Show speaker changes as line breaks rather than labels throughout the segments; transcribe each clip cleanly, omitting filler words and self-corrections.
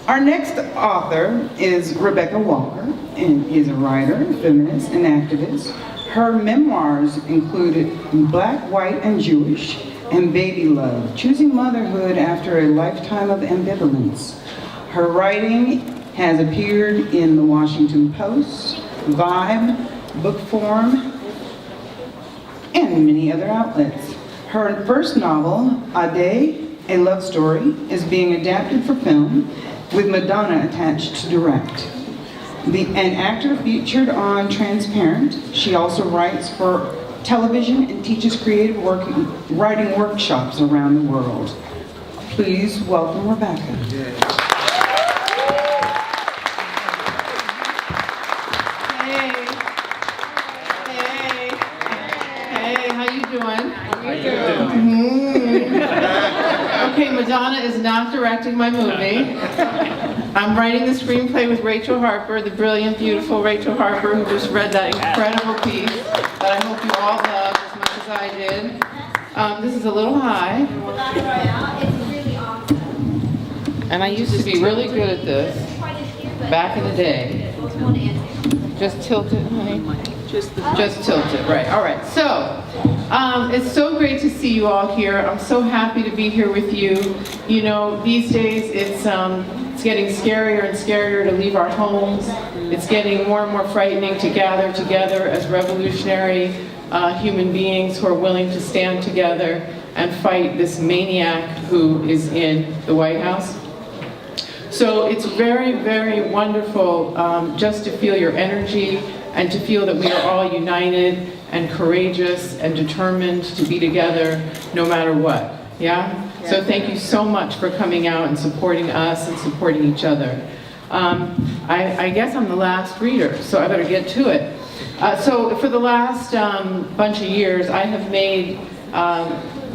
Our next author is Rebecca Walker, and is a writer, feminist, and activist. Her memoirs included Black, White, and Jewish, and Baby Love, choosing motherhood after a lifetime of ambivalence. Her writing has appeared in the Washington Post, Vibe, Book Forum, and many other outlets. Her first novel, Ade, A Love Story, is being adapted for film, with Madonna attached to direct. An actor featured on Transparent, she also writes for television and teaches creative writing workshops around the world. Please welcome Rebecca.
Hey, how you doing? Okay, Madonna is not directing my movie. I'm writing the screenplay with Rachel Harper, the brilliant, beautiful Rachel Harper, who just read that incredible piece that I hope you all loved as much as I did. This is a little high. And I used to be really good at this back in the day. Just tilt it, honey. Just tilt it, right. All right, so it's so great to see you all here. I'm so happy to be here with you. You know, these days it's getting scarier and scarier to leave our homes. It's getting more and more frightening to gather together as revolutionary human beings who are willing to stand together and fight this maniac who is in the White House. So it's very, very wonderful just to feel your energy and to feel that we are all united and courageous and determined to be together no matter what, yeah? So thank you so much for coming out and supporting us and supporting each other. I guess I'm the last reader, so I better get to it. So for the last bunch of years, I have made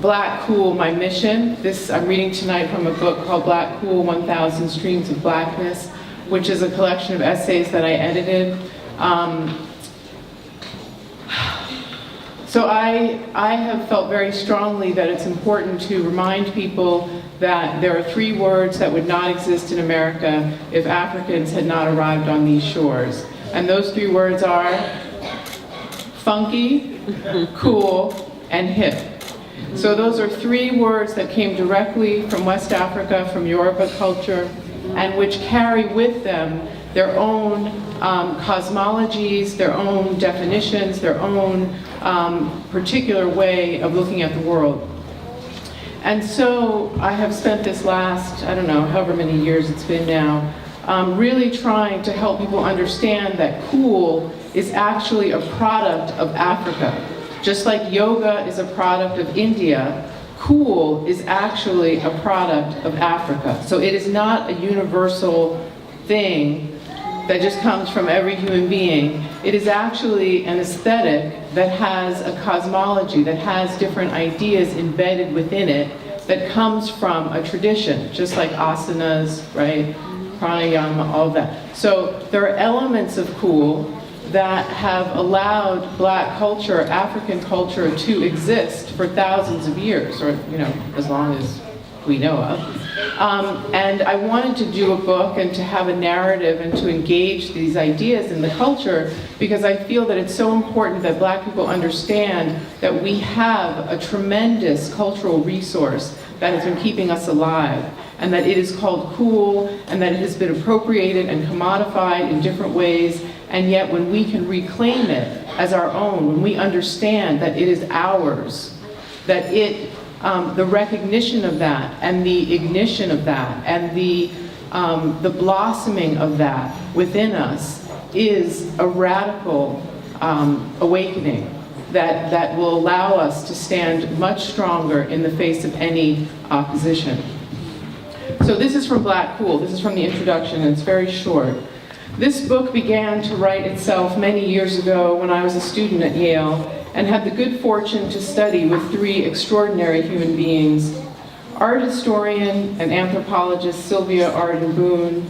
Black Cool my mission. I'm reading tonight from a book called Black Cool, 1,000 Streams of Blackness, which is a collection of essays that I edited. So I have felt very strongly that it's important to remind people that there are 3 words that would not exist in America if Africans had not arrived on these shores. And those 3 words are funky, cool, and hip. So those are 3 words that came directly from West Africa, from Yoruba culture, and which carry with them their own cosmologies, their own definitions, their own particular way of looking at the world. And so I have spent this last, I don't know, however many years it's been now, really trying to help people understand that cool is actually a product of Africa. Just like yoga is a product of India, cool is actually a product of Africa. So it is not a universal thing that just comes from every human being. It is actually an aesthetic that has a cosmology, that has different ideas embedded within it, that comes from a tradition, just like asanas, right? Pranayama, all of that. So there are elements of cool that have allowed Black culture, African culture, to exist for thousands of years, or as long as we know of. And I wanted to do a book and to have a narrative and to engage these ideas in the culture because I feel that it's so important that Black people understand that we have a tremendous cultural resource that has been keeping us alive, and that it is called cool, and that it has been appropriated and commodified in different ways, and yet when we can reclaim it as our own, when we understand that it is ours, that the recognition of that, and the ignition of that, and the blossoming of that within us is a radical awakening that will allow us to stand much stronger in the face of any opposition. So this is from Black Cool. This is from the introduction, and it's very short. This book began to write itself many years ago when I was a student at Yale and had the good fortune to study with 3 extraordinary human beings: art historian and anthropologist Sylvia Arden Boone,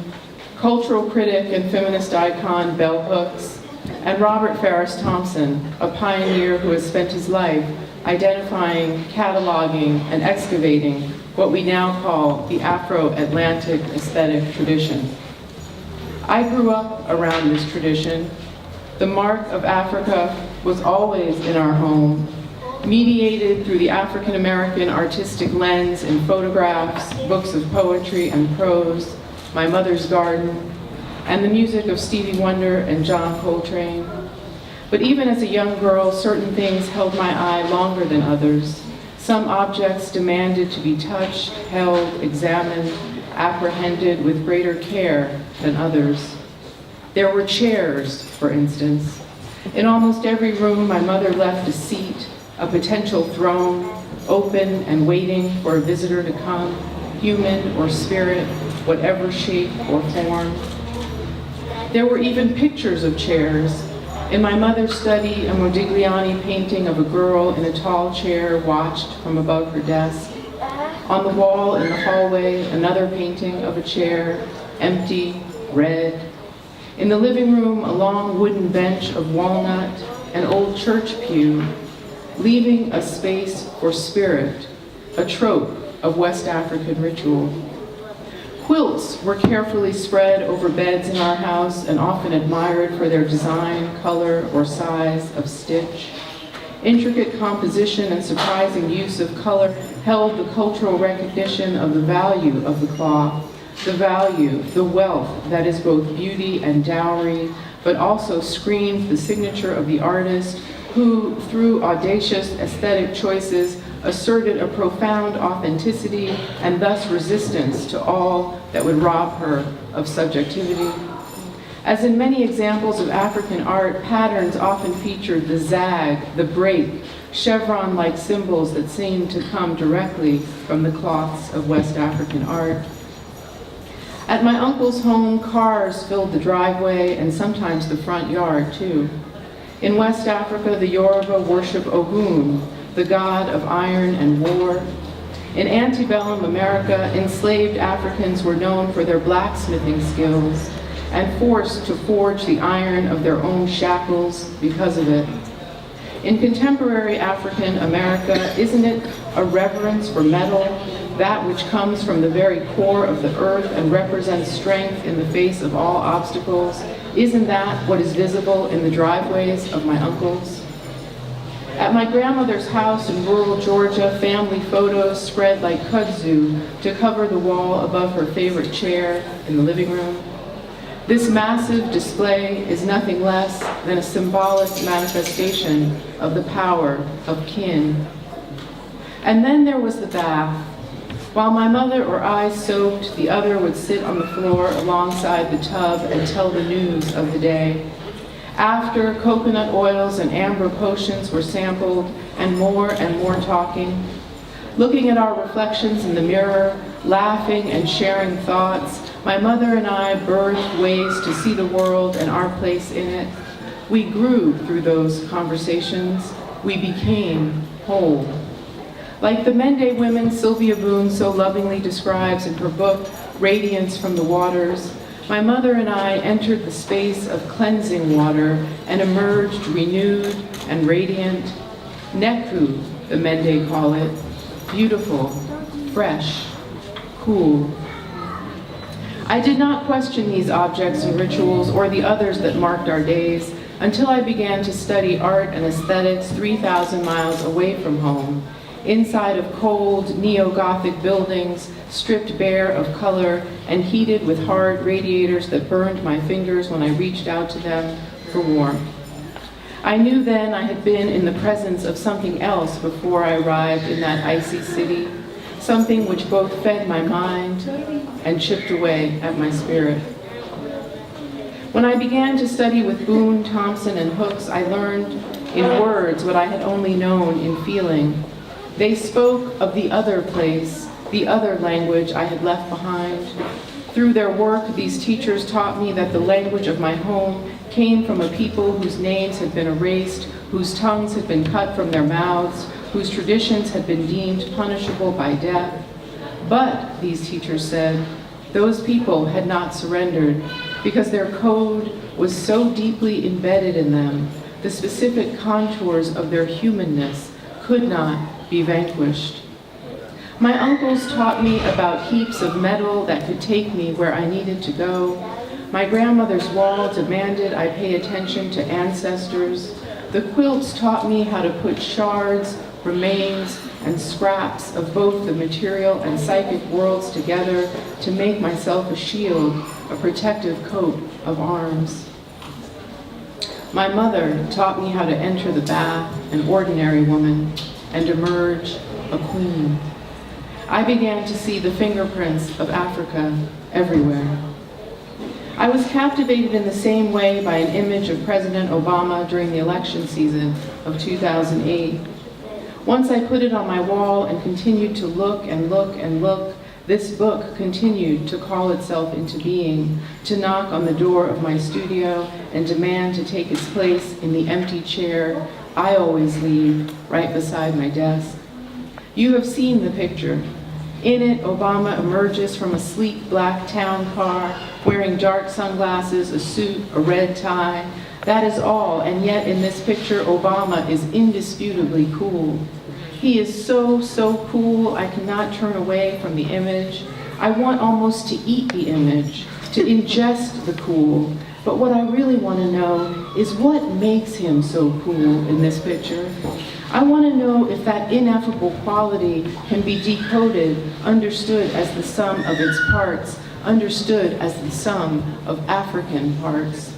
cultural critic and feminist icon Bell Hooks, and Robert Farris Thompson, a pioneer who has spent his life identifying, cataloging, and excavating what we now call the Afro-Atlantic aesthetic tradition. I grew up around this tradition. The mark of Africa was always in our home, mediated through the African American artistic lens in photographs, books of poetry and prose, my mother's garden, and the music of Stevie Wonder and John Coltrane. But even as a young girl, certain things held my eye longer than others. Some objects demanded to be touched, held, examined, apprehended with greater care than others. There were chairs, for instance. In almost every room, my mother left a seat, a potential throne, open and waiting for a visitor to come, human or spirit, whatever shape or form. There were even pictures of chairs. In my mother's study, a Modigliani painting of a girl in a tall chair watched from above her desk. On the wall in the hallway, another painting of a chair, empty, red. In the living room, a long wooden bench of walnut, an old church pew, leaving a space for spirit, a trope of West African ritual. Quilts were carefully spread over beds in our house and often admired for their design, color, or size of stitch. Intricate composition and surprising use of color held the cultural recognition of the value of the cloth, the value, the wealth that is both beauty and dowry, but also screamed the signature of the artist who, through audacious aesthetic choices, asserted a profound authenticity and thus resistance to all that would rob her of subjectivity. As in many examples of African art, patterns often featured the zag, the break, chevron-like symbols that seemed to come directly from the cloths of West African art. At my uncle's home, cars filled the driveway and sometimes the front yard too. In West Africa, the Yoruba worship Ogun, the god of iron and war. In antebellum America, enslaved Africans were known for their blacksmithing skills and forced to forge the iron of their own shackles because of it. In contemporary African America, isn't it a reverence for metal, that which comes from the very core of the earth and represents strength in the face of all obstacles? Isn't that what is visible in the driveways of my uncles? At my grandmother's house in rural Georgia, family photos spread like kudzu to cover the wall above her favorite chair in the living room. This massive display is nothing less than a symbolic manifestation of the power of kin. And then there was the bath. While my mother or I soaked, the other would sit on the floor alongside the tub and tell the news of the day. After, coconut oils and amber potions were sampled, and more talking. Looking at our reflections in the mirror, laughing and sharing thoughts, my mother and I birthed ways to see the world and our place in it. We grew through those conversations. We became whole. Like the Mende women Sylvia Boone so lovingly describes in her book, Radiance from the Waters, my mother and I entered the space of cleansing water and emerged renewed and radiant. Neku, the Mende call it, beautiful, fresh, cool. I did not question these objects and rituals or the others that marked our days until I began to study art and aesthetics 3,000 miles away from home, inside of cold, neo-Gothic buildings, stripped bare of color and heated with hard radiators that burned my fingers when I reached out to them for warmth. I knew then I had been in the presence of something else before I arrived in that icy city, something which both fed my mind and chipped away at my spirit. When I began to study with Boone, Thompson, and Hooks, I learned in words what I had only known in feeling. They spoke of the other place, the other language I had left behind. Through their work, these teachers taught me that the language of my home came from a people whose names had been erased, whose tongues had been cut from their mouths, whose traditions had been deemed punishable by death. But, these teachers said, those people had not surrendered because their code was so deeply embedded in them, the specific contours of their humanness could not be vanquished. My uncles taught me about heaps of metal that could take me where I needed to go. My grandmother's wall demanded I pay attention to ancestors. The quilts taught me how to put shards, remains, and scraps of both the material and psychic worlds together to make myself a shield, a protective coat of arms. My mother taught me how to enter the bath, an ordinary woman, and emerge a queen. I began to see the fingerprints of Africa everywhere. I was captivated in the same way by an image of President Obama during the election season of 2008. Once I put it on my wall and continued to look and look and look, this book continued to call itself into being, to knock on the door of my studio and demand to take its place in the empty chair I always leave right beside my desk. You have seen the picture. In it, Obama emerges from a sleek black town car, wearing dark sunglasses, a suit, a red tie. That is all, and yet in this picture, Obama is indisputably cool. He is so, so cool, I cannot turn away from the image. I want almost to eat the image, to ingest the cool. But what I really want to know is what makes him so cool in this picture. I want to know if that ineffable quality can be decoded, understood as the sum of its parts, understood as the sum of African parts.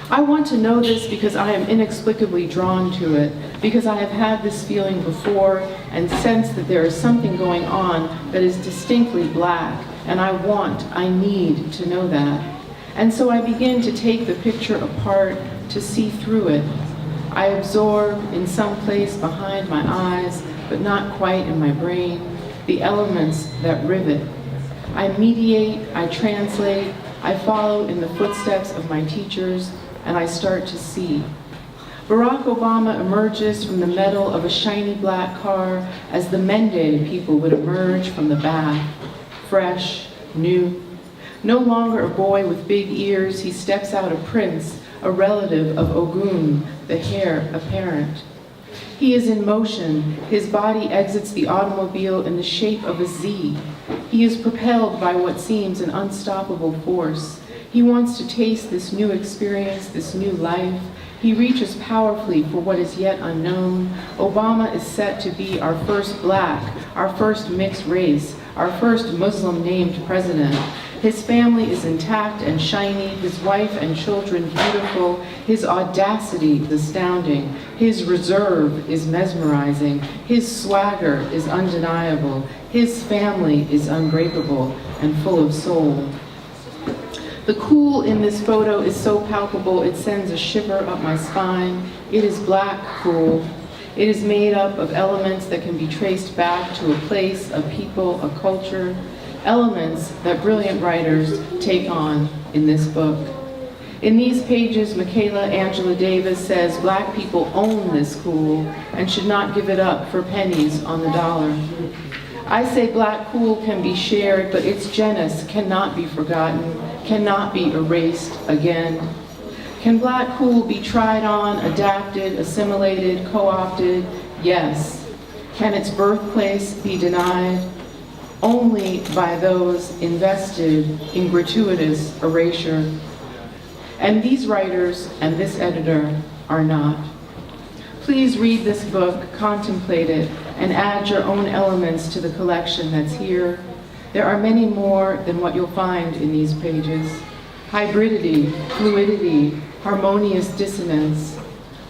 I want to know this because I am inexplicably drawn to it, because I have had this feeling before and sense that there is something going on that is distinctly black, and I need to know that. And so I begin to take the picture apart, to see through it. I absorb in some place behind my eyes, but not quite in my brain, the elements that rivet. I mediate, I translate, I follow in the footsteps of my teachers, and I start to see. Barack Obama emerges from the metal of a shiny black car as the Mende people would emerge from the bath, fresh, new. No longer a boy with big ears, he steps out a prince, a relative of Ogun, the heir apparent. He is in motion. His body exits the automobile in the shape of a Z. He is propelled by what seems an unstoppable force. He wants to taste this new experience, this new life. He reaches powerfully for what is yet unknown. Obama is set to be our first black, our first mixed race, our first Muslim named president. His family is intact and shiny, his wife and children beautiful, his audacity astounding, his reserve is mesmerizing, his swagger is undeniable, his family is unbreakable and full of soul. The cool in this photo is so palpable it sends a shiver up my spine. It is black cool. It is made up of elements that can be traced back to a place, a people, a culture, elements that brilliant writers take on in this book. In these pages, Michaela Angela Davis says black people own this cool and should not give it up for pennies on the dollar. I say black cool can be shared, but its genus cannot be forgotten, cannot be erased again. Can black cool be tried on, adapted, assimilated, co-opted? Yes. Can its birthplace be denied? Only by those invested in gratuitous erasure. And these writers and this editor are not. Please read this book, contemplate it, and add your own elements to the collection that's here. There are many more than what you'll find in these pages. Hybridity, fluidity, harmonious dissonance.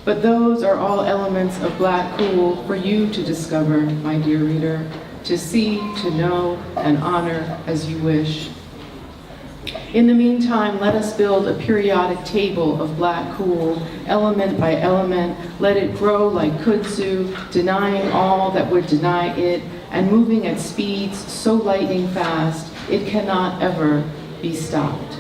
But those are all elements of black cool for you to discover, my dear reader, to see, to know, and honor as you wish. In the meantime, let us build a periodic table of black cool, element by element. Let it grow like kudzu, denying all that would deny it, and moving at speeds so lightning fast, it cannot ever be stopped.